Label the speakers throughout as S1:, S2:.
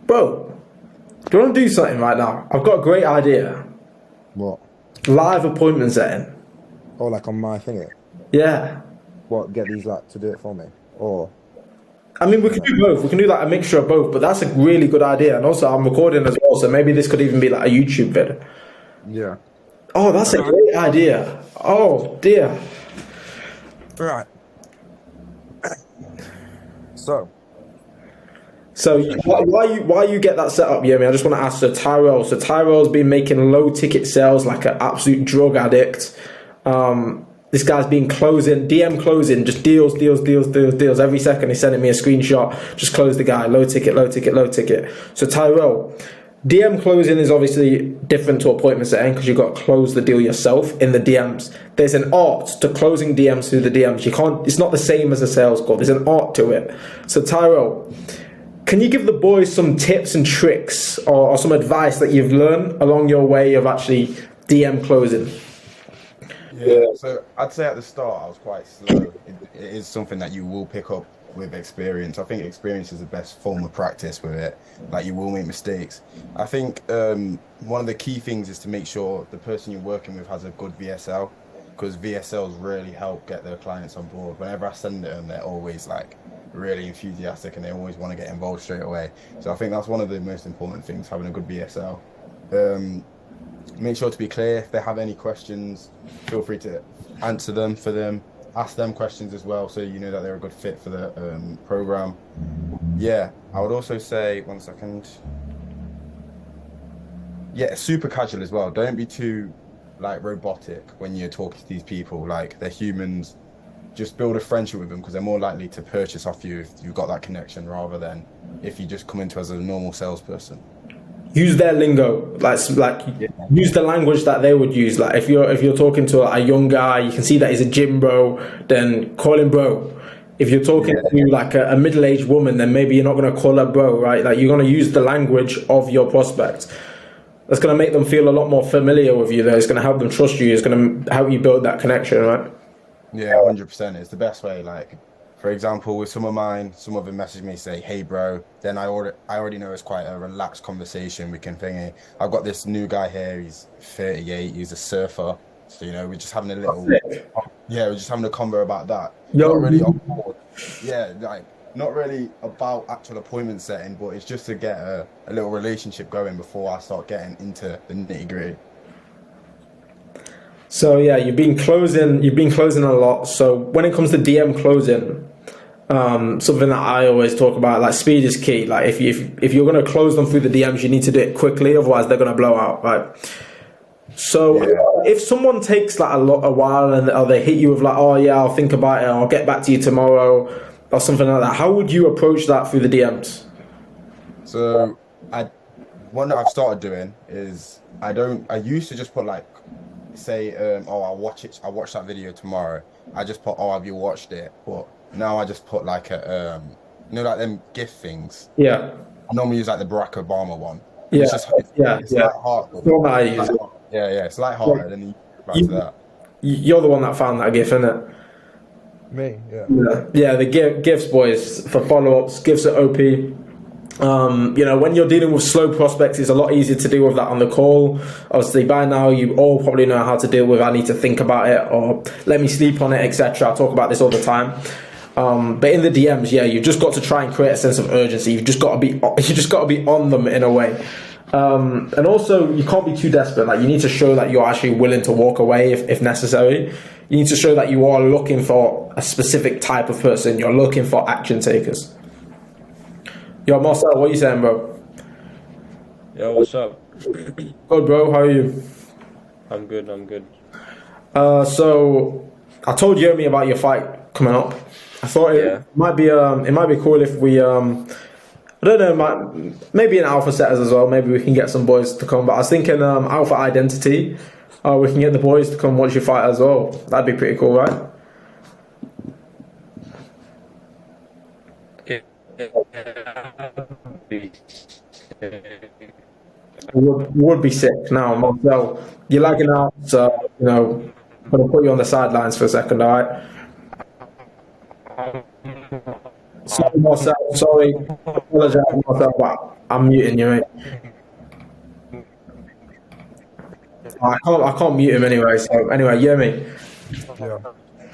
S1: Bro, do you want to do something right now? I've got a great idea.
S2: What?
S1: Live appointment setting.
S2: Oh, like on my thing?
S1: Yeah.
S2: What? Get these like to do it for me? Or
S1: I mean, we can
S2: no?
S1: do both. We can do like a mixture of both, but that's a really good idea. And also, I'm recording as well, so maybe this could even be like a YouTube vid.
S2: Yeah.
S1: Oh, that's a great idea. Oh, dear.
S2: Right. So,
S1: So why you get that set up, Yemi? I just want to ask. So Tyrell's been making low ticket sales like an absolute drug addict. This guy's been closing, DM closing, just deals every second. He's sending me a screenshot. Just close the guy. Low ticket, low ticket, low ticket. So Tyrell, DM closing is obviously different to appointment setting because you've got to close the deal yourself in the DMs. There's an art to closing DMs through the DMs. You can't. It's not the same as a sales call. There's an art to it. So Tyrell, can you give the boys some tips and tricks or some advice that you've learned along your way of actually DM closing?
S3: Yeah, so I'd say at the start I was quite slow. It is something that you will pick up with experience. I think experience is the best form of practice with it. Like you will make mistakes. I think one of the key things is to make sure the person you're working with has a good VSL, because VSLs really help get their clients on board. Whenever I send it them, they're always like really enthusiastic and they always want to get involved straight away. So I think that's one of the most important things, having a good VSL. Make sure to be clear. If they have any questions, feel free to answer them for them. Ask them questions as well, so you know that they're a good fit for the program. Yeah, I would also say, one second. Yeah, super casual as well. Don't be too like robotic when you're talking to these people. Like they're humans. Just build a friendship with them because they're more likely to purchase off you if you've got that connection rather than if you just come into as a normal salesperson.
S1: Use their lingo, use the language that they would use. Like if you're talking to a young guy, you can see that he's a gym bro, then call him bro. If you're talking to like a middle-aged woman, then maybe you're not going to call her bro, right? Like you're going to use the language of your prospect. That's going to make them feel a lot more familiar with you. It's going to help them trust you. It's going to help you build that connection, right?
S3: Yeah, 100%. It's the best way. Like, for example, with some of mine, some of them message me, say, "Hey, bro." Then I already know it's quite a relaxed conversation. We can thingy. I've got this new guy here. He's 38. He's a surfer. So we're just having a little, we're just having a convo about that. Not really on board. Yeah, like not really about actual appointment setting, but it's just to get a little relationship going before I start getting into the nitty gritty.
S1: So yeah, you've been closing a lot. So when it comes to DM closing, something that I always talk about, like speed is key. Like if you're going to close them through the DMs, you need to do it quickly, otherwise they're going to blow out, right? So if someone takes like a while or they hit you with like, "Oh yeah, I'll think about it, I'll get back to you tomorrow," or something like that, how would you approach that through the DMs?
S3: So one that I've started doing is I used to just put like, say, I'll watch that video tomorrow. I just put, "Oh, have you watched it?" But now I just put like a like them GIF things.
S1: Yeah.
S3: I normally use like the Barack Obama one.
S1: Yeah.
S3: It's just it's light-hearted. It's light-hearted, and you go back to that.
S1: You're the one that found that GIF, isn't it?
S2: Me, yeah.
S1: Yeah, the GIFs, boys, for follow-ups. GIFs are OP. When you're dealing with slow prospects, it's a lot easier to deal with that on the call. Obviously, by now, you all probably know how to deal with, "I need to think about it," or "let me sleep on it," etc. I talk about this all the time. But in the DMs, you've just got to try and create a sense of urgency. You've just got to be on them in a way. And also, you can't be too desperate. Like you need to show that you're actually willing to walk away if necessary. You need to show that you are looking for a specific type of person. You're looking for action takers. Yo, Marcel, what are you saying, bro?
S4: Yo, what's up?
S1: Good, bro. How are you?
S4: I'm good.
S1: So I told Jeremy about your fight coming up. I thought it might be cool if we I don't know, maybe in alpha setters as well. Maybe we can get some boys to come. But I was thinking alpha identity. We can get the boys to come watch you fight as well. That'd be pretty cool, right? Would be sick. Now, Marcel, you're lagging out, so I'm gonna put you on the sidelines for a second, all right? Sorry, Marcel. Sorry. I apologize, Marcel, but I'm muting you, mate. I can't mute him anyway. So anyway, Yemi,
S2: Yeah.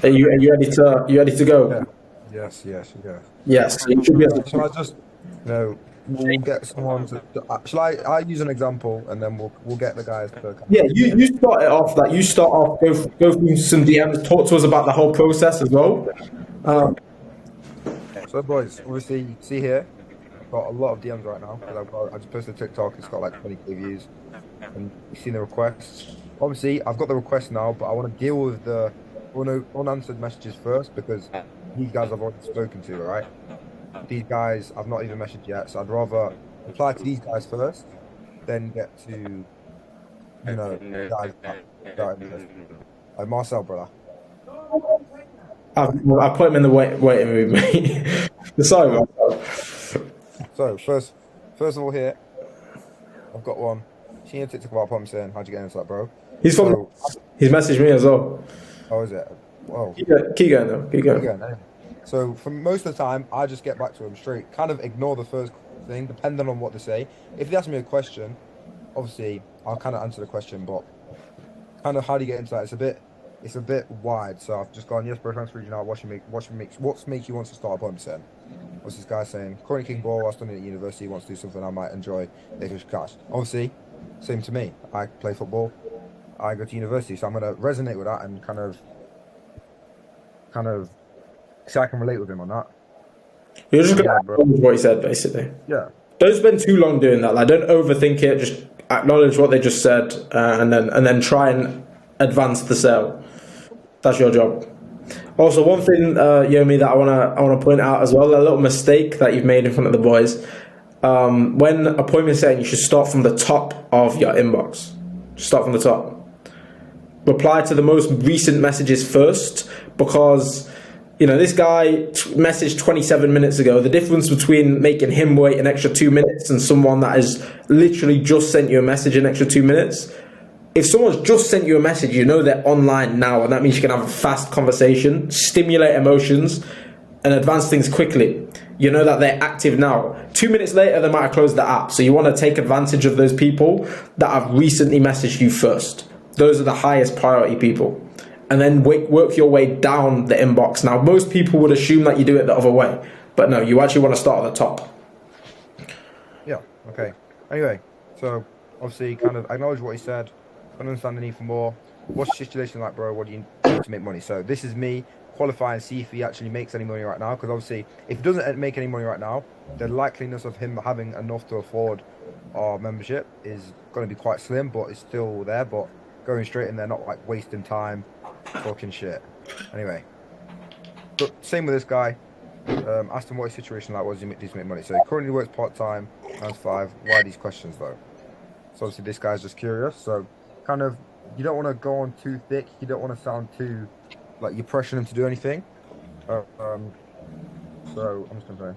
S1: are you ready to go?
S2: Yeah. Yes. Yes. Yes.
S1: Yes. You should be able to.
S2: Shall I just, we'll get someone to. Shall I use an example and then we'll get the guys to.
S1: Yeah, you start it off. Like you start off. Go through some DMs. Talk to us about the whole process as well.
S2: So, boys, obviously, see here, I've got a lot of DMs right now. I just posted a TikTok. It's got like 20K views, and you've seen the requests. Obviously, I've got the requests now, but I want to deal with the unanswered messages first because these guys I've already spoken to. Right? These guys I've not even messaged yet, so I'd rather reply to these guys first, then get to guys that are interested. Like Marcel, brother.
S1: I put him in the waiting room, mate. Sorry, Marcel.
S2: So first of all, here I've got one. Seen a TikTok about Pump saying, "How'd you get into that, bro?"
S1: He's messaged me as well.
S2: How is it? Whoa.
S1: Keep going though. Keep going.
S2: Anyway. So for most of the time, I just get back to them straight. Kind of ignore the first thing, depending on what they say. If they ask me a question, obviously I'll kind of answer the question. But kind of how do you get into that? It's a bit wide. So I've just gone, yes, bro, thanks for reaching out. What makes you want to start a Pump saying? What's this guy saying? Currently kicking ball, while studying at university, wants to do something I might enjoy. Making cash. Obviously, same to me. I play football. I go to university, so I'm gonna resonate with that and kind of, so I can relate with him on that.
S1: You're just gonna acknowledge what he said, basically.
S2: Yeah.
S1: Don't spend too long doing that. Like, don't overthink it. Just acknowledge what they just said, and then try and advance the sale. That's your job. Also, one thing, Yomi, that I wanna point out as well, a little mistake that you've made in front of the boys. When appointment setting, you should start from the top of your inbox. Just start from the top. Reply to the most recent messages first, because this guy messaged 27 minutes ago. The difference between making him wait an extra 2 minutes and someone that has literally just sent you a message an extra 2 minutes. If someone's just sent you a message, they're online now, and that means you can have a fast conversation, stimulate emotions, and advance things quickly. You know that they're active now. 2 minutes later, they might have closed the app. So you want to take advantage of those people that have recently messaged you first. Those are the highest priority people. And then work your way down the inbox. Now, most people would assume that you do it the other way. But no, you actually want to start at the top.
S2: Yeah, okay. Anyway, so obviously kind of acknowledge what he said. Don't understand the need for more. What's the situation like, bro? What do you need to make money? So this is me qualify and see if he actually makes any money right now. Because obviously, if he doesn't make any money right now, the likeliness of him having enough to afford our membership is going to be quite slim, but it's still there. But going straight in there, not like wasting time, talking shit. Anyway, but same with this guy. Asked him what his situation like was. He needs to make money. So he currently works part time, earns 5. Why these questions though? So obviously this guy's just curious. So kind of, you don't want to go on too thick. You don't want to sound too like you're pressuring him to do anything. So I'm just gonna say.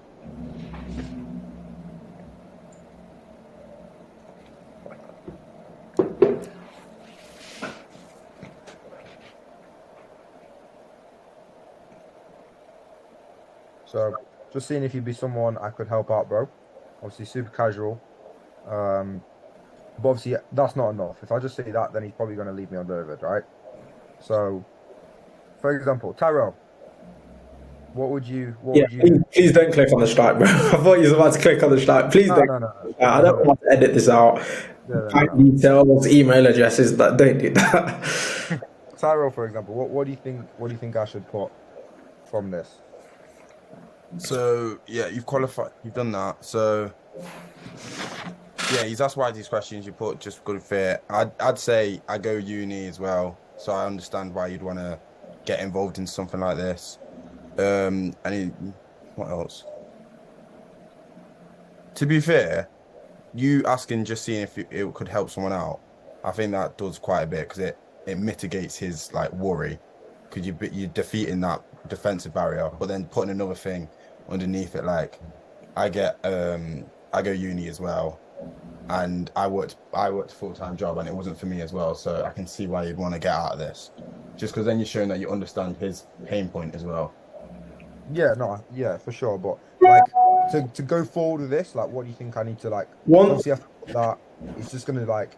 S2: So just seeing if you'd be someone I could help out, bro. Obviously super casual. But obviously that's not enough. If I just say that, then he's probably going to leave me undelivered, right? So, for example, Tyrell, what would you?
S1: Please don't click on the strike, bro. I thought you were about to click on the strike. Please don't.
S2: No.
S1: I don't want to edit this out. Bank details, email addresses. Don't do that.
S2: Tyrell, for example, what do you think? What do you think I should put from this?
S3: So yeah, you've qualified. You've done that. So yeah, he's asked why these questions. You put just good fit. I'd say I go uni as well, so I understand why you'd want to get involved in something like this. What else? To be fair, you asking just seeing if it could help someone out, I think that does quite a bit because it mitigates his worry, because you're defeating that defensive barrier, but then putting another thing underneath it, like I go uni as well, and I worked a full-time job and it wasn't for me as well, so I can see why you'd want to get out of this, just because then you're showing that you understand his pain point as well.
S2: Yeah, no, yeah, for sure. But like to go forward with this, like what do you think I need to like?
S1: One-
S2: Obviously, after that, it's just gonna like,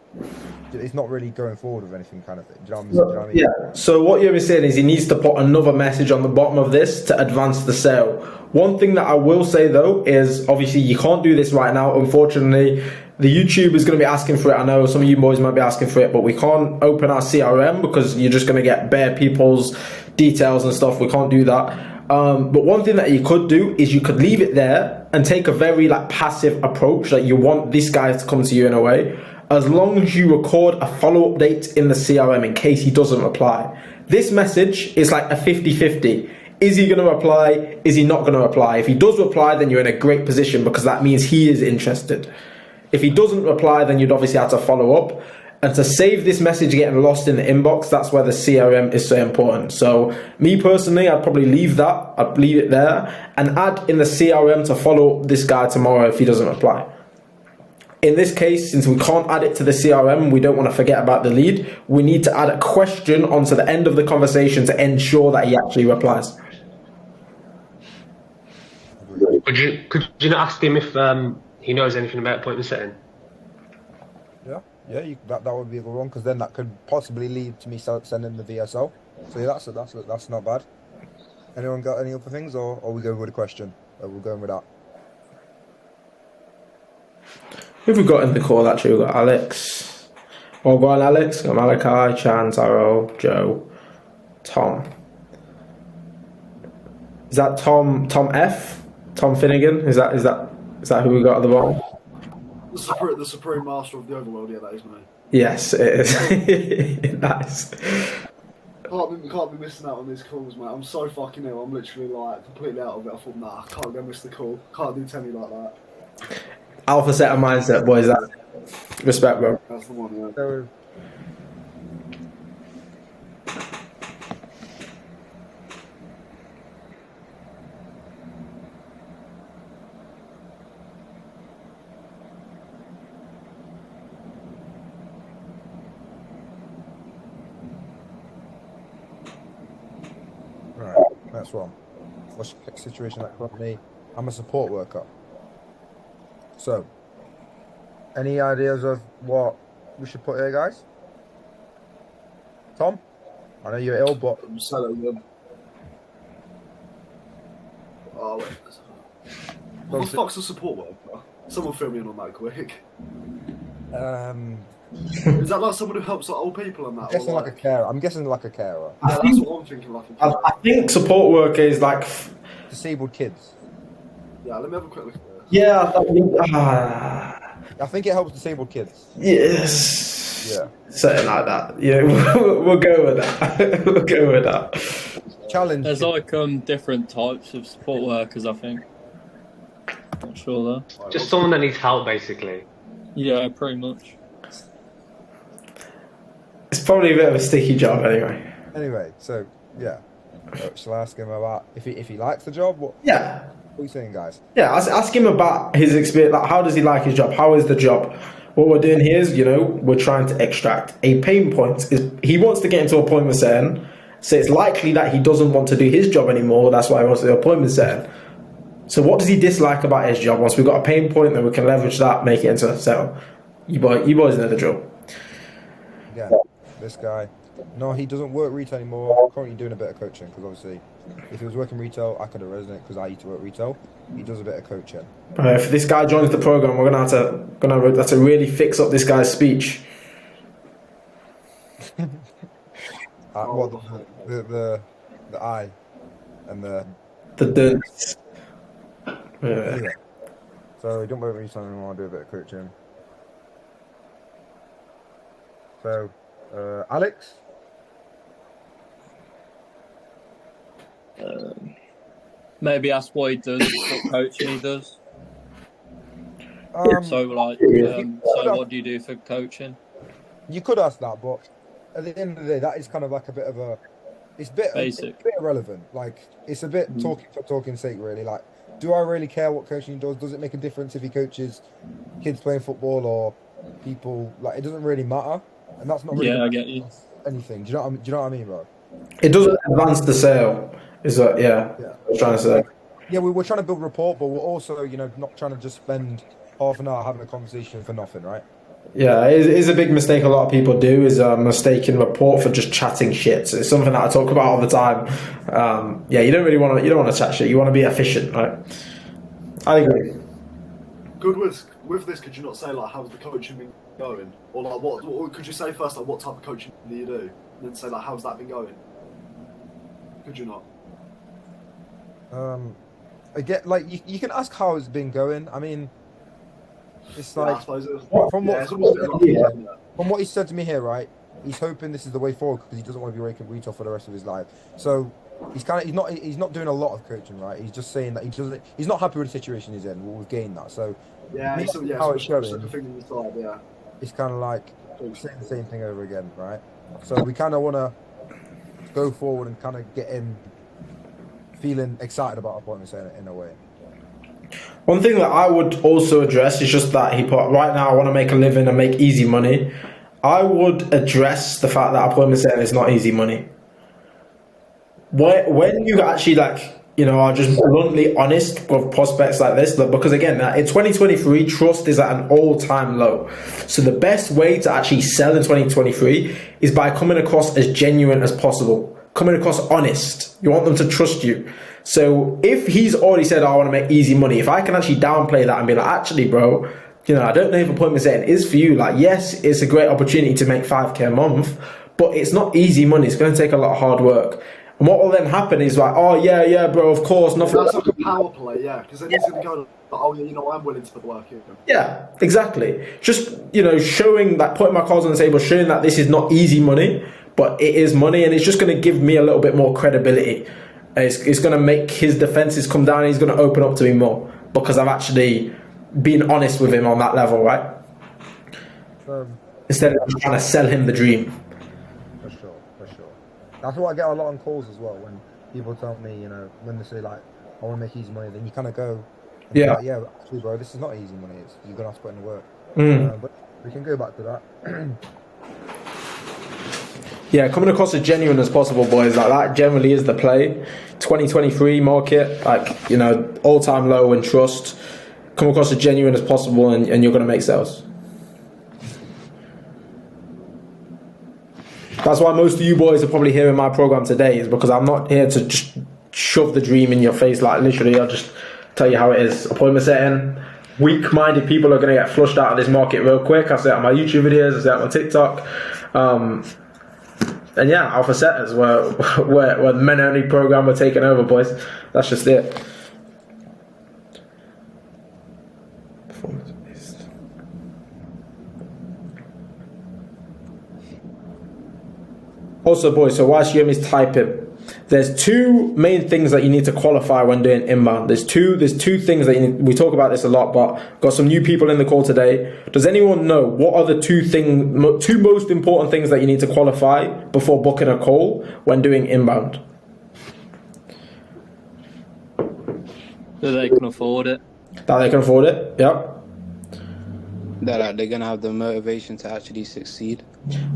S2: it's not really going forward with anything kind of thing. Do you know what I mean?
S1: Yeah. So what you're saying is he needs to put another message on the bottom of this to advance the sale. One thing that I will say though is obviously you can't do this right now. Unfortunately, the YouTube is going to be asking for it. I know some of you boys might be asking for it, but we can't open our CRM because you're just going to get bare people's details and stuff. We can't do that. But one thing that you could do is you could leave it there and take a very like passive approach. Like you want this guy to come to you in a way. As long as you record a follow-up date in the CRM in case he doesn't reply. This message is like a 50-50. Is he going to reply? Is he not going to reply? If he does reply, then you're in a great position because that means he is interested. If he doesn't reply, then you'd obviously have to follow up. And to save this message getting lost in the inbox, that's where the CRM is so important. So me personally, I'd probably leave that. I'd leave it there and add in the CRM to follow up this guy tomorrow if he doesn't reply. In this case, since we can't add it to the CRM, we don't want to forget about the lead. We need to add a question onto the end of the conversation to ensure that he actually replies.
S5: Could you not ask him if he knows anything about appointment setting?
S2: Yeah, that would be a good one because then that could possibly lead to me sending the VSL. So yeah, that's not bad. Anyone got any other things, or we go with a question? Or we're going with that.
S1: Who have we got in the call actually? We've got Alex. Well, go on, Alex. Got Malachi, Chan, Taro, Joe, Tom. Is that Tom F? Tom Finnegan? Is that who we got at the bottom?
S6: The supreme master of the overworld, yeah, that is me.
S1: Yes, it is. Nice.
S6: Can't be missing out on these calls, mate. I'm so fucking ill. I'm literally like completely out of it. I thought, nah, I can't go miss the call. Can't do Tenny like that.
S1: Alpha set of mindset, boys. That respect, bro.
S6: That's the one, yeah.
S2: So, right, that's one. What's the situation like for me? I'm a support worker. So, any ideas of what we should put here, guys? Tom? I know you're ill, but
S6: I'm so good. Oh, wait. What the fuck's a support worker? Someone fill me in on that quick. Is that like someone who helps like, old people and that?
S2: I'm guessing like a carer. I'm guessing like a carer.
S6: Yeah, that's what I'm thinking, like a carer.
S1: I think support worker is like.
S2: Disabled kids.
S6: Yeah, let me have a quick look at this.
S1: Yeah.
S2: I think it helps disabled kids.
S1: Yes.
S2: Yeah.
S1: Something like that. Yeah, we'll go with that. We'll go with that.
S2: Challenge.
S7: There's
S2: kids.
S7: like different types of support workers, I think. Not sure though.
S5: Just someone that needs help, basically.
S7: Yeah, pretty much.
S1: It's probably a bit of a sticky job anyway.
S2: Anyway, so yeah. Shall I ask him about if he likes the job? What
S1: Yeah.
S2: are you saying, guys?
S1: Yeah, ask him about his experience. Like, how does he like his job? How is the job? What we're doing here is, we're trying to extract a pain point. He wants to get into appointment setting, so it's likely that he doesn't want to do his job anymore. That's why he wants to do appointment setting. So what does he dislike about his job? Once we've got a pain point, then we can leverage that, make it into a sell. You boys know the drill.
S2: Yeah, this guy. No, he doesn't work retail anymore. Currently doing a bit of coaching because obviously, if he was working retail, I could have resonated because I used to work retail. He does a bit of coaching.
S1: If this guy joins the program, we're gonna have to really fix up this guy's speech.
S2: What the I and the
S1: Yeah.
S2: anyway. So he don't work retail anymore. I do a bit of coaching. So, Alex.
S7: Maybe ask what he does, what coaching he does. So what do you do for coaching?
S2: You could ask that, but at the end of the day, that is kind of like a bit of a, it's
S7: Basic.
S2: a bit irrelevant. Like it's a bit talking for talking's sake, really. Like, do I really care what coaching he does? Does it make a difference if he coaches kids playing football or people? Like, it doesn't really matter, and that's not really
S7: Yeah, I get you.
S2: anything. Do you know what I mean, bro?
S1: It doesn't advance the sale. Is that I was trying to say.
S2: Yeah, we're trying to build rapport, but we're also, not trying to just spend half an hour having a conversation for nothing, right?
S1: Yeah, it is a big mistake a lot of people do, is mistaking rapport for just chatting shit. So it's something that I talk about all the time. Yeah, you don't want to chat shit. You want to be efficient, right? I agree.
S6: Good with this. Could you not say like how's the coaching been going, or like what could you say first, like what type of coaching do you do, and then say like how's that been going? Could you not?
S2: Again, like you can ask how it's been going. I mean, it's
S6: Yeah,
S2: like
S6: I suppose it's,
S2: from
S6: yeah,
S2: what
S6: it's almost a bit like, isn't it?
S2: from what he said to me here, right? He's hoping this is the way forward because he doesn't want to be raking retail for the rest of his life. So he's not doing a lot of coaching, right? He's just saying that he's not happy with the situation he's in. We've gained that. So
S6: Yeah,
S2: me,
S6: it's, yeah,
S2: how
S6: it's
S2: it's
S6: just
S2: going,
S6: a thing on the side, yeah.
S2: it's kind of like saying the same thing over again, right? So we kind of want to go forward and kind of get him feeling excited about appointments in a way.
S1: One thing that I would also address is just that he put, right now I want to make a living and make easy money. I would address the fact that appointment setting is not easy money. When you actually are just bluntly honest with prospects like this, because again, in 2023, trust is at an all-time low. So the best way to actually sell in 2023 is by coming across as genuine as possible, coming across honest. You want them to trust you. So if he's already said, I want to make easy money, if I can actually downplay that and be like, actually, bro, I don't know if appointment setting is for you. Like, yes, it's a great opportunity to make 5K a month, but it's not easy money. It's going to take a lot of hard work. And what will then happen is like, oh, yeah, bro, of course, nothing.
S6: That's like a power play, yeah, because then he's going to go, oh, yeah, I'm willing to put the work in.
S1: Yeah, exactly. Just, showing that, putting my cards on the table, showing that this is not easy money, but it is money, and it's just going to give me a little bit more credibility. It's going to make his defenses come down, and he's going to open up to me more because I've actually been honest with him on that level, right? Instead of just trying to sell him the dream.
S2: For sure. That's what I get a lot on calls as well. When people tell me, when they say like, I want to make easy money, then you kind of go,
S1: Yeah,
S2: like, yeah, actually, bro, this is not easy money. You're gonna have to put in the work. But we can go back to that.
S1: Yeah, coming across as genuine as possible, boys. Like that generally is the play. 2023 market, all-time low in trust. Come across as genuine as possible, and you're going to make sales. That's why most of you boys are probably here in my program today, is because I'm not here to just shove the dream in your face. Like literally, I'll just tell you how it is. Appointment setting. Weak-minded people are going to get flushed out of this market real quick. I say it on my YouTube videos. I say it on my TikTok. And yeah, alpha setters were men only program we're taking over, boys. That's just it. Also, boys, so whilst Yomi's typing, there's two main things that you need to qualify when doing inbound. There's two things that we talk about this a lot, but got some new people in the call today. Does anyone know what are the two most important things that you need to qualify before booking a call when doing inbound?
S7: That they can afford it.
S1: That they can afford it, yep.
S8: That they're gonna have the motivation to actually succeed.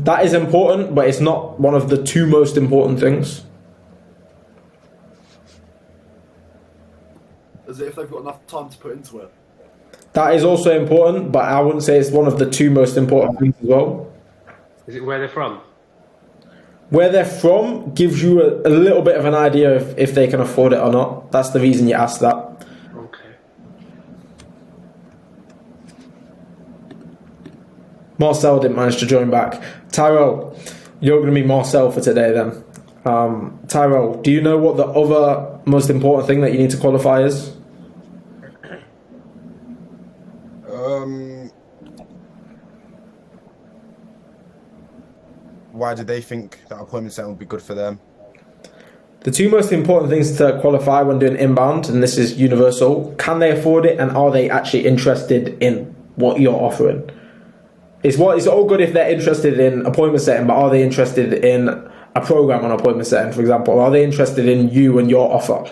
S1: That is important, but it's not one of the two most important things.
S6: As if they've got enough time to put into it.
S1: That is also important, but I wouldn't say it's one of the two most important things as well.
S5: Is it where they're from?
S1: Where they're from gives you a little bit of an idea of if they can afford it or not. That's the reason you ask that.
S5: Okay.
S1: Marcel didn't manage to join back. Tyrell, you're going to be Marcel for today then. Tyrell, do you know what the other most important thing that you need to qualify is?
S3: Why do they think that appointment setting would be good for them?
S1: The two most important things to qualify when doing inbound, and this is universal, can they afford it and are they actually interested in what you're offering? It's all good if they're interested in appointment setting, but are they interested in a program on appointment setting, for example? Are they interested in you and your offer?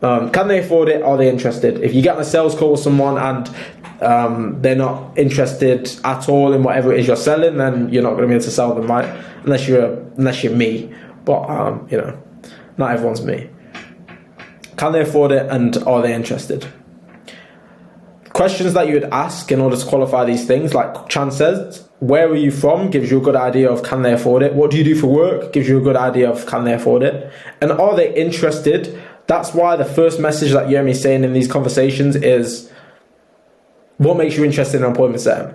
S1: Can they afford it? Are they interested? If you get on a sales call with someone and they're not interested at all in whatever it is you're selling, then you're not going to be able to sell them, right? Unless you're me. But not everyone's me. can they afford it, and are they interested? Questions that you would ask in order to qualify these things, like Chan says, where are you from, gives you a good idea of can they afford it. What do you do for work, gives you a good idea of can they afford it. And are they interested? That's why the first message that Yermi's saying in these conversations is, what makes you interested in appointment setting?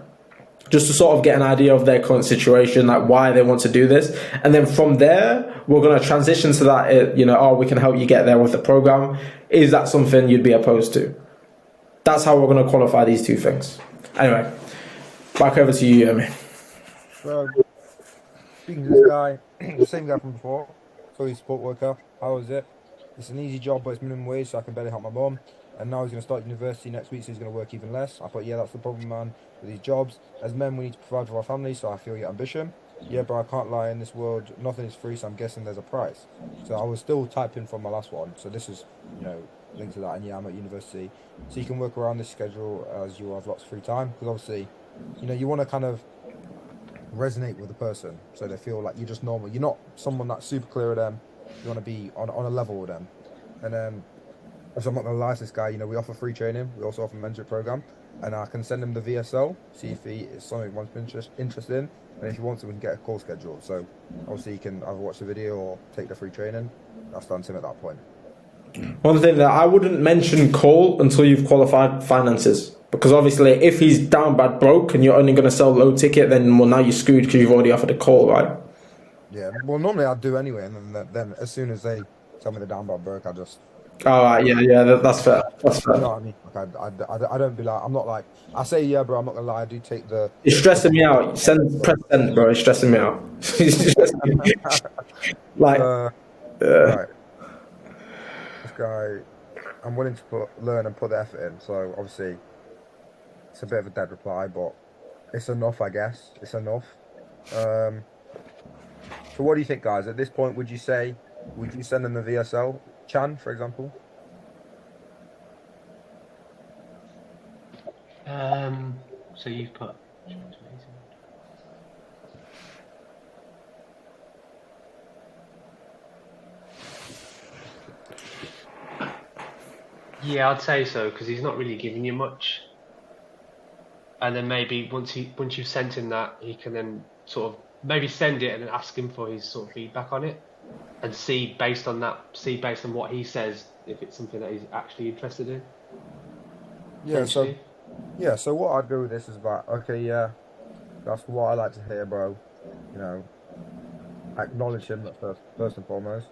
S1: Just to sort of get an idea of their current situation, like why they want to do this. And then from there, we're going to transition to that, we can help you get there with the program. Is that something you'd be opposed to? That's how we're going to qualify these two things. Anyway, back over to you, Yermi.
S2: So, speaking to this guy, the same guy from before, so he's a support worker. How is it? It's an easy job, but it's minimum wage, so I can barely help my mum. And now he's going to start university next week, so he's going to work even less. I thought, yeah, that's the problem, man, with these jobs. As men, we need to provide for our family, so I feel your ambition. Yeah, but I can't lie, in this world, nothing is free, so I'm guessing there's a price. So I was still typing from my last one, so this is, linked to that. And yeah, I'm at university, so you can work around this schedule as you have lots of free time, because obviously, you want to kind of resonate with the person, so they feel like you're just normal. You're not someone that's super clear with them. You want to be on a level with them. And so I'm not going to lie to this guy, we offer free training. We also offer a mentorship program. And I can send him the VSL, see if he is something he wants to be interested in. And if he wants it, we can get a call scheduled. So obviously he can either watch the video or take the free training. That's down to him at that point.
S1: One thing that I wouldn't mention call until you've qualified finances. Because obviously if he's down bad broke and you're only going to sell low ticket, then now you're screwed because you've already offered a call, right?
S2: Yeah, well normally I'd do anyway. And then as soon as they tell me they're down bad broke, I just...
S1: Oh, right, yeah, that's fair. That's fair.
S2: You know what I mean? Like, I don't be like, I'm not like, I say, yeah, bro, I'm not gonna lie, I do take the...
S1: It's stressing me out. Press send, bro. It's stressing me out. Like,
S2: Right. This guy, I'm willing to learn and put the effort in. So obviously, it's a bit of a dead reply, but it's enough, I guess. It's enough. So what do you think, guys? At this point, would you send them the VSL? Chan, for example?
S5: So you've put. Yeah, I'd say so, because he's not really giving you much. And then maybe once you've sent him that, he can then sort of maybe send it and then ask him for his sort of feedback on it, and see based on what he says if it's something that he's actually interested in.
S2: Yeah. So what I'd do with this is about, okay, yeah, that's what I like to hear, bro. Acknowledge him first and foremost.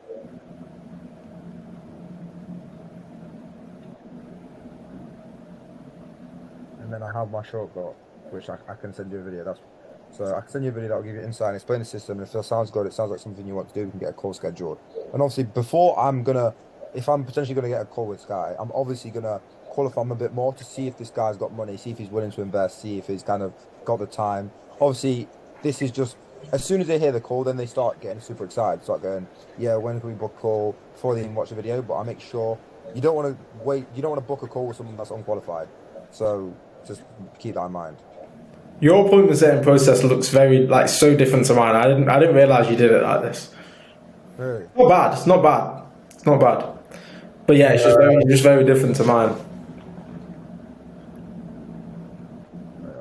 S2: And then I have my shortcut, which I can send you a video. So I can send you a video that will give you insight and explain the system. And if it sounds good, it sounds like something you want to do, we can get a call scheduled. And obviously, if I'm potentially gonna get a call with this guy, I'm obviously gonna qualify him a bit more to see if this guy's got money, see if he's willing to invest, see if he's kind of got the time. Obviously, this is just, as soon as they hear the call, then they start getting super excited, start going, yeah, when can we book a call, before they even watch the video. But I make sure you don't want to book a call with someone that's unqualified. So just keep that in mind.
S1: your appointment setting process looks very so different to mine. I didn't realize you did it like this.
S2: Really?
S1: Not bad. It's not bad. It's not bad. But yeah, it's just very different to mine.
S2: I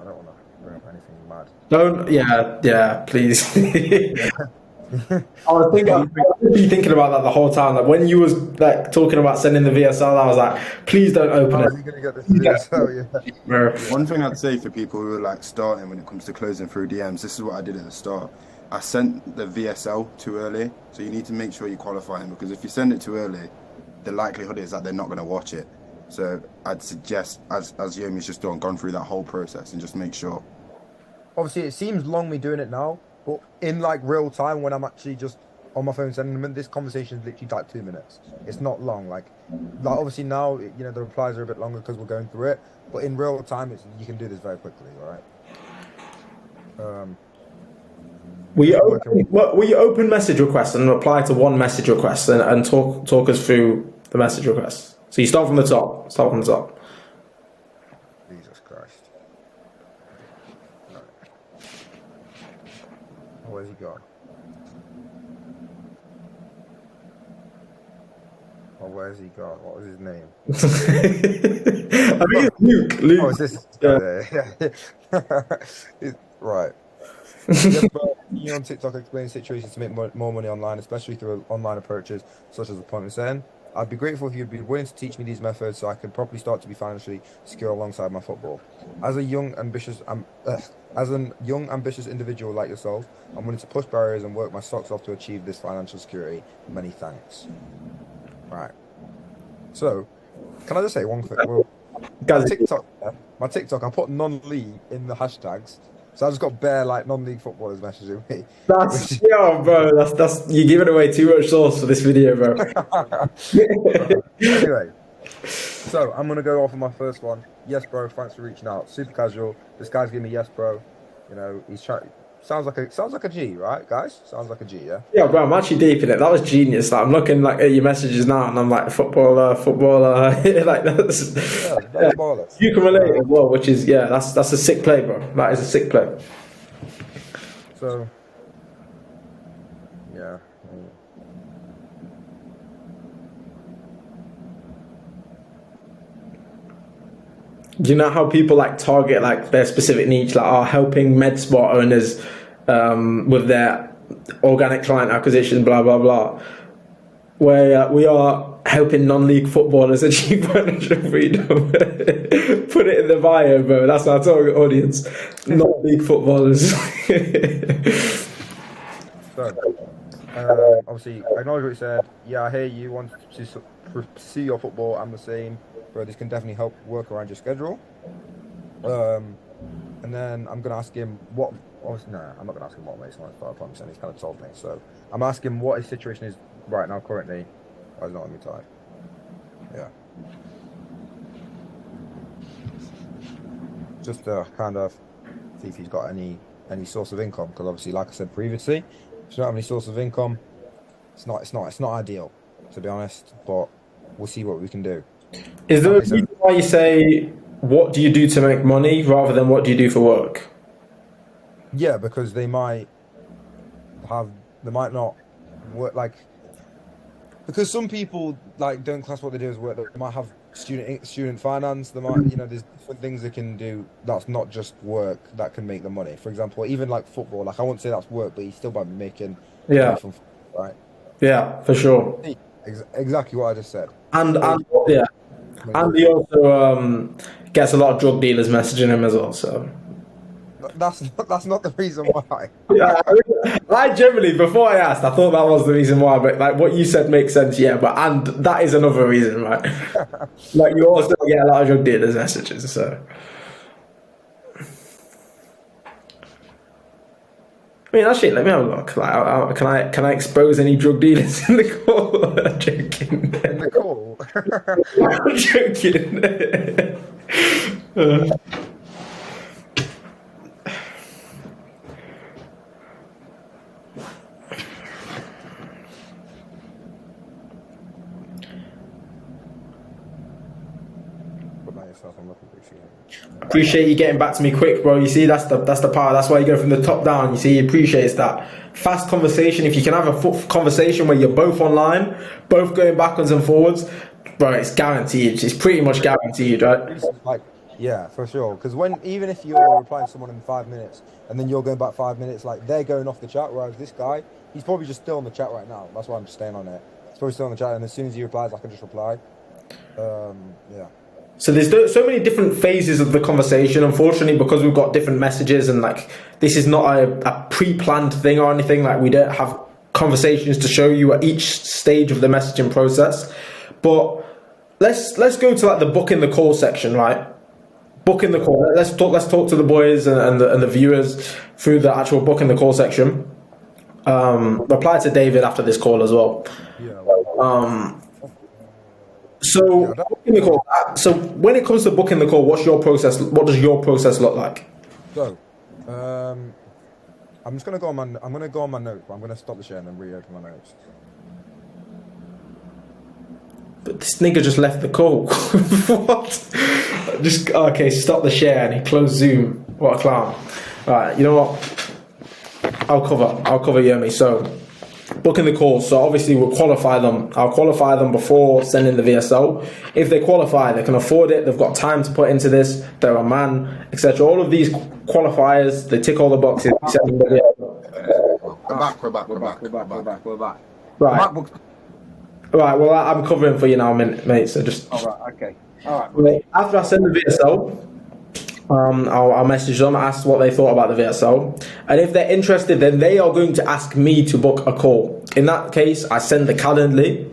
S2: don't want to bring up anything mad.
S1: Don't. Please. I was thinking about that the whole time. Like when you was talking about sending the VSL, I was like, please don't open
S2: How
S1: it.
S2: are you gonna get this VSL? Yeah.
S3: One thing I'd say for people who are starting when it comes to closing through DMs, this is what I did at the start. I sent the VSL too early, so you need to make sure you qualify them, because if you send it too early, the likelihood is that they're not going to watch it. So I'd suggest, as Yomi's just gone through that whole process, and just make sure.
S2: Obviously, it seems long me doing it now, but in real time when I'm actually just on my phone sending them, this conversation is literally 2 minutes. It's not long. Like obviously now, the replies are a bit longer because we're going through it, but in real time, you can do this very quickly, all right?
S1: Will you open message requests and reply to one message request and talk us through the message requests? So you start from the top.
S2: Jesus Christ. Right. Oh, where's he gone? Oh, where has he got? What was his name?
S1: I think it's Luke. Luke.
S2: Oh, is this?
S1: Yeah.
S2: Right. Yes, but you on TikTok explain situations to make more money online, especially through online approaches such as appointment setting. I'd be grateful if you'd be willing to teach me these methods so I could properly start to be financially secure alongside my football. As a young, ambitious individual like yourself, I'm willing to push barriers and work my socks off to achieve this financial security. Many thanks. Right. So, can I just say one thing? Well, my TikTok, I put non-league in the hashtags. So I just got bare like non-league footballers messaging me.
S1: That's bro. That's you're giving away too much sauce for this video, bro.
S2: Anyway, so I'm gonna go off on my first one. Yes, bro. Thanks for reaching out. Super casual. This guy's giving me yes, bro. You know, he's trying. Sounds like a G, right, guys? Sounds like a G, yeah.
S1: Yeah, bro. I'm actually deep in it. That was genius. Like, I'm looking like at your messages now, and I'm like footballer. Like that's.
S2: Yeah, ballers.
S1: You can relate as well, which is that's a sick play, bro. That is a sick play.
S2: So, yeah.
S1: Do you know how people like target like their specific niche, like are helping MedSpot owners with their organic client acquisition, blah blah blah. Where we are helping non-league footballers achieve financial freedom. Put it in the bio, bro. That's our target audience. Non-league footballers.
S2: So, obviously, I acknowledge what you said. Yeah, I hear you want to pursue your football. I'm the same. Bro, this can definitely help work around your schedule. And then I'm going to ask him what... Obviously, no, I'm not going to ask him what makes my fire pumps, and he's kind of told me. So I'm asking what his situation is right now, currently. Why is it not let me type? Yeah. Just to kind of see if he's got any source of income, because obviously, like I said previously, if you don't have any source of income, it's not ideal, to be honest. But we'll see what we can do.
S1: Is there a reason why you say, what do you do to make money rather than what do you do for work?
S2: Yeah, because they might not work like, because some people like don't class what they do as work. They might have student finance. They might, there's different things they can do that's not just work that can make them money. For example, even like football, like I won't say that's work, but you still might be making money from football, right? Yeah,
S1: for sure.
S2: Exactly what I just said.
S1: And he also gets a lot of drug dealers messaging him as well. So
S2: that's not the reason why.
S1: Yeah, I generally, before I asked, I thought that was the reason why. But like what you said makes sense. Yeah, and that is another reason, right? Like you also get a lot of drug dealers messages. So. I mean, actually, let me have a look. Like, can I expose any drug dealers in the call? I'm joking.
S2: In the call?
S1: I'm joking. Appreciate you getting back to me quick, bro. You see, that's the power. That's why you go from the top down. You see, he appreciates that fast conversation. If you can have a conversation where you're both online, both going backwards and forwards, bro, it's guaranteed. It's pretty much guaranteed, right?
S2: Like, yeah, for sure. Because even if you're replying to someone in 5 minutes and then you're going back 5 minutes, like they're going off the chat, whereas this guy, he's probably just still on the chat right now. That's why I'm just staying on it. He's probably still on the chat, and as soon as he replies, I can just reply. Yeah.
S1: So there's so many different phases of the conversation. Unfortunately, because we've got different messages, and like this is not a pre-planned thing or anything. Like we don't have conversations to show you at each stage of the messaging process. But let's go to like the booking the call section, right? Booking the call. Let's talk to the boys and the viewers through the actual booking the call section. Reply to David after this call as well.
S2: Yeah.
S1: So, so when it comes to booking the call, what's your process? What does your process look like?
S2: So, I'm just gonna go on my notes, but I'm gonna stop the share and then reopen my notes.
S1: But this nigga just left the call. What? Okay, stop the share, and he closed Zoom. What a clown! All right, you know what? I'll cover Yomi. So, booking the calls. So obviously we'll qualify them. I'll qualify them before sending the VSL. If they qualify, they can afford it. They've got time to put into this. They're a man, etc. All of these qualifiers, they tick all the boxes.
S2: We're back.
S1: Right. Right. Well, I'm covering for you now, mate. So just.
S2: All right. Okay. All right.
S1: After I send the VSL. I'll message them, ask what they thought about the VSL, and if they're interested, then they are going to ask me to book a call. In that case, I send the Calendly,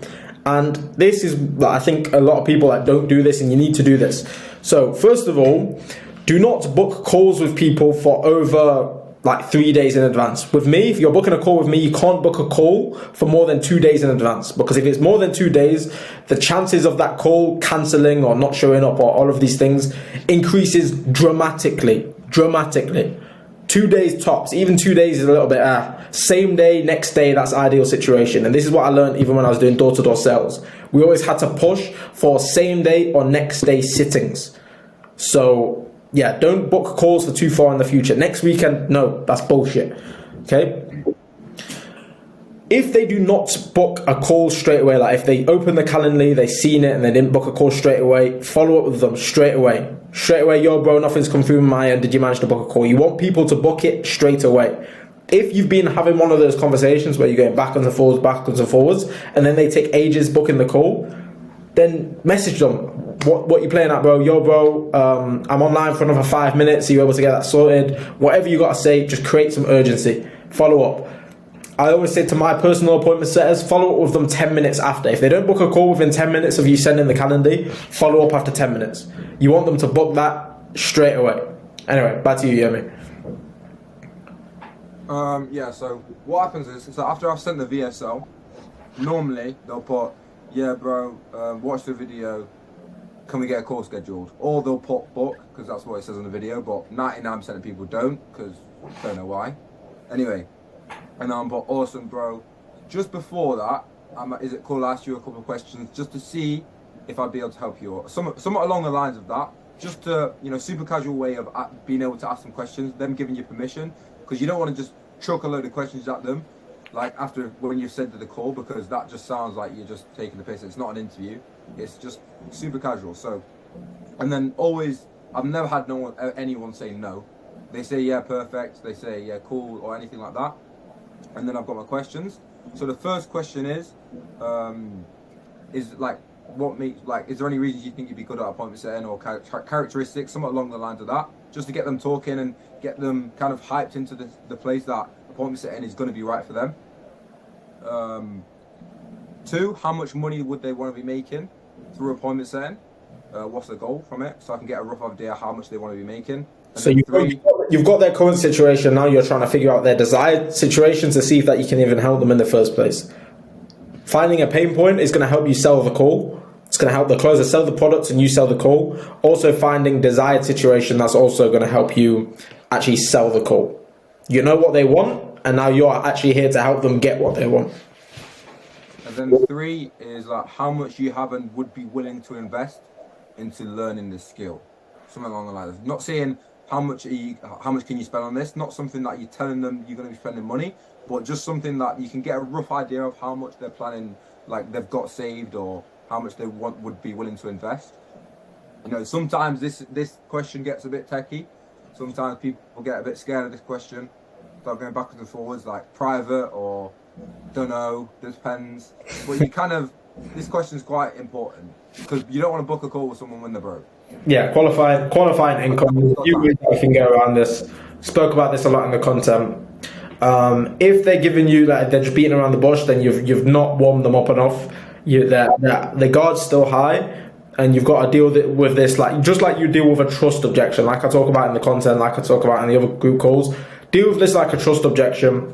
S1: and this is, I think, a lot of people that don't do this, and you need to do this. So, first of all, do not book calls with people for over like 3 days in advance. With me, if you're booking a call with me, you can't book a call for more than 2 days in advance, because if it's more than 2 days, the chances of that call cancelling or not showing up or all of these things increases dramatically. 2 days tops. Even 2 days is a little bit same day, next day, that's ideal situation. And this is what I learned even when I was doing door-to-door sales. We always had to push for same day or next day sittings. So yeah, don't book calls for too far in the future. Next weekend, no, that's bullshit. Okay? If they do not book a call straight away, like if they open the Calendly, they seen it and they didn't book a call straight away, follow up with them straight away. Straight away, yo bro, nothing's come through my end. Did you manage to book a call? You want people to book it straight away. If you've been having one of those conversations where you're going backwards and forwards, and then they take ages booking the call, then message them. What you playing at, bro? Yo, bro, I'm online for another 5 minutes. Are you able to get that sorted? Whatever you got to say, just create some urgency. Follow up. I always say to my personal appointment setters, follow up with them 10 minutes after. If they don't book a call within 10 minutes of you sending the Calendly, follow up after 10 minutes. You want them to book that straight away. Anyway, back to you, Yemi.
S2: Yeah, so what happens is so after I've sent the VSL, normally they'll put, yeah, bro, watch the video. Can we get a call scheduled? Or they'll put book, because that's what it says on the video, but 99% of people don't, because I don't know why. Anyway, and I'm put, awesome, bro. Just before that, is it cool to ask you a couple of questions, just to see if I'd be able to help you, or somewhat along the lines of that, just to, super casual way of being able to ask them questions, them giving you permission, because you don't want to just chuck a load of questions at them, like after when you've said to the call, because that just sounds like you're just taking the piss. It's not an interview. It's just super casual. So, and then always, I've never had anyone say no. They say, yeah, perfect. They say, yeah, cool, or anything like that. And then I've got my questions. So the first question is like, what makes, like, is there any reasons you think you'd be good at appointment setting, or characteristics, somewhat along the lines of that, just to get them talking and get them kind of hyped into the place that appointment setting is going to be right for them. 2, how much money would they want to be making through appointment setting? What's the goal from it? So I can get a rough idea how much they want to be making. And
S1: so you've got their current situation, now you're trying to figure out their desired situation to see if that you can even help them in the first place. Finding a pain point is going to help you sell the call. It's going to help the closer sell the products and you sell the call. Also finding desired situation, that's also going to help you actually sell the call. You know what they want, and now you're actually here to help them get what they want.
S2: And then 3 is like how much you have and would be willing to invest into learning this skill. Something along the lines. Not saying how much can you spend on this, not something that you're telling them you're going to be spending money, but just something that you can get a rough idea of how much they're planning, like they've got saved, or how much they would be willing to invest. Sometimes this question gets a bit techie. Sometimes people get a bit scared of this question, start going backwards and forwards, like private or don't know, depends. But this question is quite important, because you don't want to book a call with someone when they're broke.
S1: Yeah, qualifying income. You can go around this. Spoke about this a lot in the content. If they're giving you, like, they're just beating around the bush, then you've not warmed them up enough. The guard's still high, and you've got to deal with this just like you deal with a trust objection, like I talk about in the content, like I talk about in the other group calls. Deal with this like a trust objection,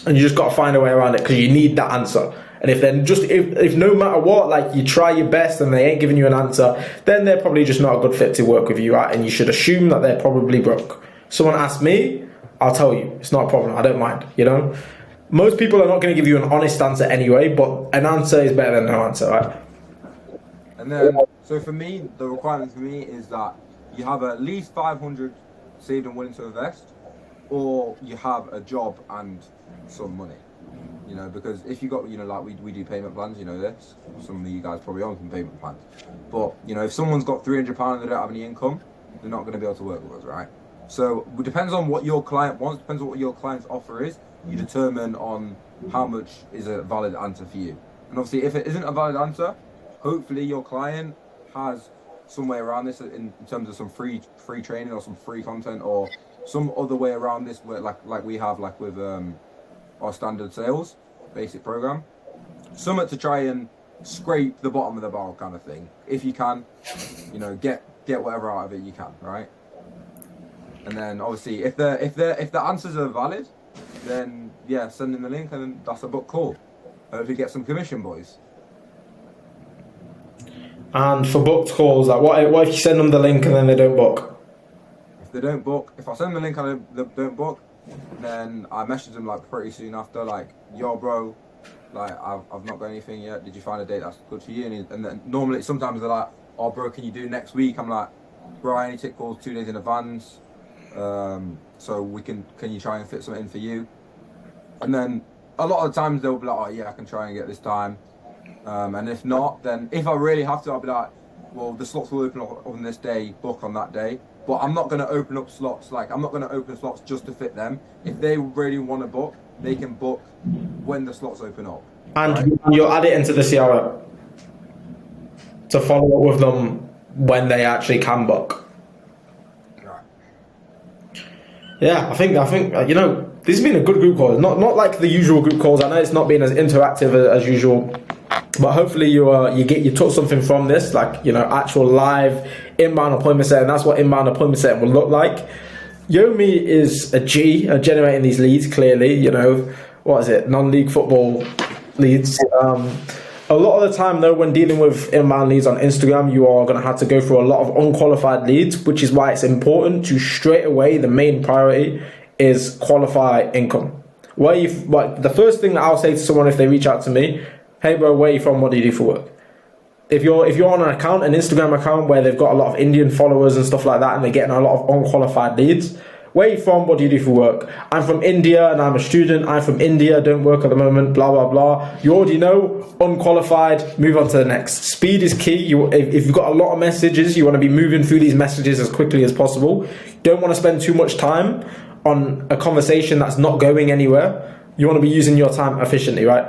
S1: and you just got to find a way around it, because you need that answer. And if no matter what, like, you try your best and they ain't giving you an answer, then they're probably just not a good fit to work with you, right? And you should assume that they're probably broke. Someone asks me, I'll tell you, it's not a problem. I don't mind, Most people are not going to give you an honest answer anyway, but an answer is better than no answer, right?
S2: And then, so for me, the requirement for me is that you have at least 500 saved and willing to invest, or you have a job and some money. You know, because if you got, you know, like we do payment plans, you know this. Some of you guys probably own some payment plans. But, you know, if someone's got £300 and they don't have any income, they're not going to be able to work with us, right? So it depends on what your client wants, depends on what your client's offer is. You determine on how much is a valid answer for you. And obviously, if it isn't a valid answer, hopefully your client has some way around this in terms of some free training or some free content or some other way around this, where like we have like with our standard sales basic program, something to try and scrape the bottom of the barrel kind of thing. If you can, you know, get whatever out of it you can, right? And then obviously if the answers are valid, then yeah, send them the link and then that's a book call. Hopefully get some commission, boys.
S1: And for booked calls, like what if you send them the link and then they don't book?
S2: If they don't book, if I send them the link and they don't book, then I message them like pretty soon after, like, yo bro, like I've not got anything yet. Did you find a date that's good for you? And then normally sometimes they're like, oh bro, can you do next week? I'm like, bro, I only take calls 2 days in advance. So can you try and fit something in for you? And then a lot of the times they'll be like, oh yeah, I can try and get this time. And if not, then if I really have to, I'll be like, well, the slots will open up on this day, book on that day. But I'm not going to open up slots, like I'm not going to open slots just to fit them. If they really want to book, they can book when the slots open up.
S1: And
S2: right?
S1: you'll add it into the CRM to follow up with them when they actually can book. Yeah, I think you know, this has been a good group call. Not like the usual group calls. I know it's not been as interactive as usual, but hopefully you took something from this, like, you know, actual live inbound appointment setting. That's what inbound appointment setting will look like. Yomi is a G at generating these leads. Clearly, you know, what is it? Non-league football leads. A lot of the time, though, when dealing with inbound leads on Instagram, you are going to have to go through a lot of unqualified leads, which is why it's important to straight away, the main priority is qualify income. The first thing that I'll say to someone if they reach out to me, hey bro, where are you from? What do you do for work? If you're on an Instagram account where they've got a lot of Indian followers and stuff like that, and they're getting a lot of unqualified leads, where are you from? What do you do for work? I'm from India and I'm a student. I'm from India, don't work at the moment, blah, blah, blah. You already know, unqualified, move on to the next. Speed is key. If you've got a lot of messages, you want to be moving through these messages as quickly as possible. You don't want to spend too much time on a conversation that's not going anywhere. You want to be using your time efficiently, right?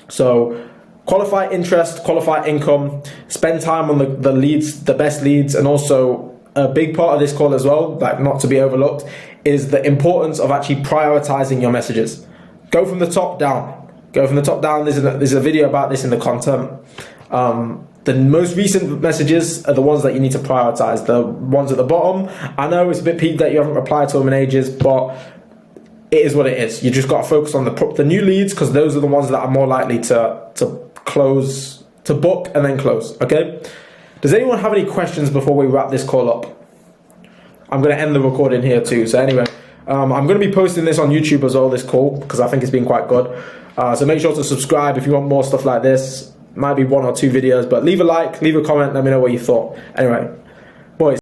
S1: So qualify interest, qualify income, spend time on the leads, the best leads, and also a big part of this call as well, like not to be overlooked, is the importance of actually prioritizing your messages. Go from the top down. Go from the top down. There's a video about this in the content. The most recent messages are the ones that you need to prioritize. The ones at the bottom, I know it's a bit peak that you haven't replied to them in ages, but it is what it is. You just got to focus on the new leads, because those are the ones that are more likely to close, to book and then close. Okay. Does anyone have any questions before we wrap this call up? I'm going to end the recording here too. So anyway, I'm going to be posting this on YouTube as well, this call, because I think it's been quite good. So make sure to subscribe if you want more stuff like this. Might be 1 or 2 videos, but leave a like, leave a comment, let me know what you thought. Anyway, boys.